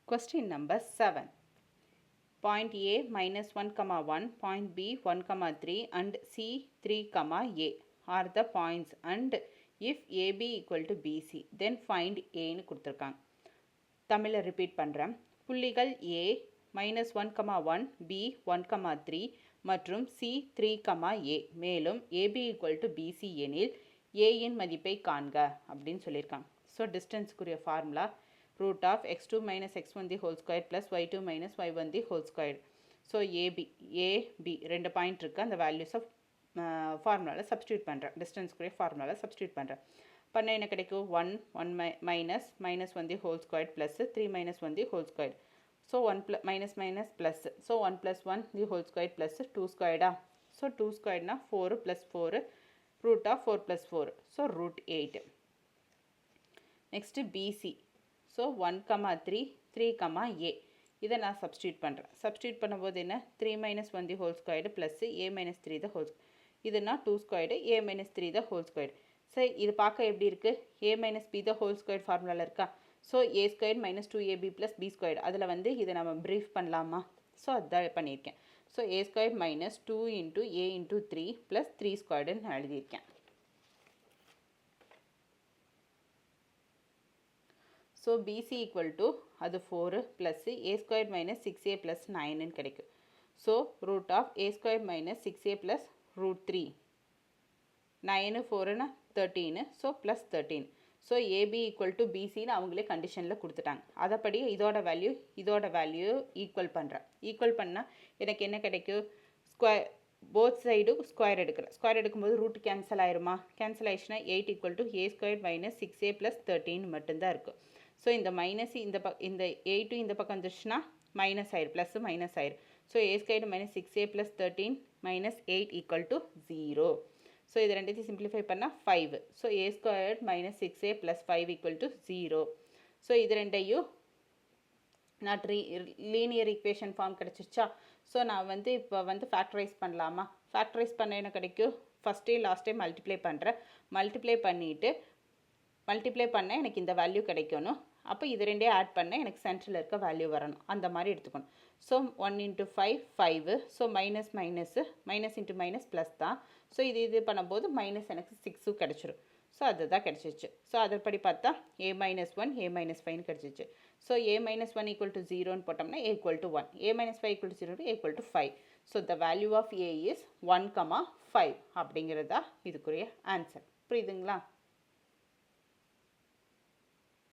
Question number 7. Point A minus 1 comma 1, point B 1 comma 3 and C 3 comma A are the points, and if AB equal to BC then find A னு கொடுத்துருக்காங்க. தமிழில் repeat பண்ணுறேன். புள்ளிகள் A minus 1 comma 1, B 1 comma 3 மற்றும் C 3 comma A மேலும் AB equal to BC எனில் A இன் மதிப்பை காண்க அப்படின்னு சொல்லியிருக்காங்க. ஸோ டிஸ்டன்ஸுக்குரிய formula root of x2 minus x1 the whole square plus y2 minus y1 the whole square. So AB ரெண்டு point இருக்குது, அந்த வேல்யூஸ் ஆஃப் ஃபார்முலாவில் சப்ஸ்டியூட் பண்ணுறேன். டிஸ்டன்ஸ்க்குரிய ஃபார்முலாவில் சப்ஸ்டியூட் பண்ணுறேன். பண்ண என்ன கிடைக்கும்? 1 minus 1 the whole square plus 3 minus 1 the whole square. So 1 minus plus. So 1 plus 1 the whole square plus 2 squared. So 2 squared na 4 plus 4 root of 4 plus 4. So root 8. Next BC. So 1 comma 3 3 comma A இதை நான் substitute பண்ணுறேன். Substitute பண்ணும்போது என்ன? 3 minus 1 the whole squared plus A minus 3 the whole squared. இதுனா 2 squared A minus 3 the whole squared. சரி, இது பார்க்க எப்படி இருக்குது? A minus B the whole squared ஃபார்முலாவில் இருக்கா? So A squared minus 2AB plus B squared அதில் வந்து இதை நம்ம ப்ரீஃப் பண்ணலாமா? ஸோ அதுதான் பண்ணியிருக்கேன். So A squared minus 2 into A into 3 plus 3 squaredன்னு நான் எழுதியிருக்கேன். So BC equal to அது 4 plus A squared minus 6A plus 9 கிடைக்கும். So root of A squared minus 6A plus root 3. 9 4 13. So plus 13. So AB equal to BC அவங்களே கண்டிஷனில் கொடுத்துட்டாங்க. அதப்படி இதோட value equal பண்ணுறேன். Equal பண்ணால் எனக்கு என்ன கிடைக்கும்? ஸ்கொயர் போத் சைடும் ஸ்கொயர் எடுக்கிறேன். ஸ்கொயர் எடுக்கும்போது ரூட் கேன்சல் ஆயிருமா? கேன்சல் ஆயிடுச்சுன்னா 8 equal to A squared minus 6A plus 13 மட்டும்தான் இருக்கும். ஸோ இந்த மைனஸ் இந்த 8 இந்த பக்கம் வந்துச்சுன்னா மைனஸ் ஆயிரும், ப்ளஸ் மைனஸ் ஆயிரும். So A squared minus 6A plus 13 minus 8 equal to 0. So இது ரெண்டுத்தையும் சிம்பிளிஃபை பண்ணால் 5. So A squared minus 6A plus 5 equal to 0. So இது ரெண்டையும் நான் லீனியர் ஈக்குவேஷன் ஃபார்ம் கிடச்சிருச்சா? ஸோ நான் வந்து இப்போ வந்து ஃபேக்டரைஸ் பண்ணலாமா? ஃபேக்டரைஸ் பண்ண என்ன கிடைக்கும்? ஃபஸ்ட்டே லாஸ்ட்டே மல்டிப்ளை பண்ணுறேன். மல்டிப்ளை பண்ண எனக்கு இந்த வேல்யூ கிடைக்கணும். அப்போ இது ரெண்டே ஆட் பண்ண எனக்கு சென்டரில் இருக்க வேல்யூ வரணும். அந்த மாதிரி எடுத்துக்கணும். So 1 into 5 5. So minus into minus plus தான். ஸோ இது பண்ணும்போது மைனஸ் எனக்கு 6 கிடச்சிரும். ஸோ அதுதான் கிடச்சிச்சு. ஸோ அதன்படி பார்த்தா A minus 1 A minus 5 கிடச்சிச்சு. So A minus 1 equal to 0ன்னு போட்டோம்னா A equal to 1. A minus 5 equal to 0 A equal to 5. So the value of A is 1, 5 அப்படிங்கிறதா இதுக்குரிய ஆன்சர். புரியுதுங்களா?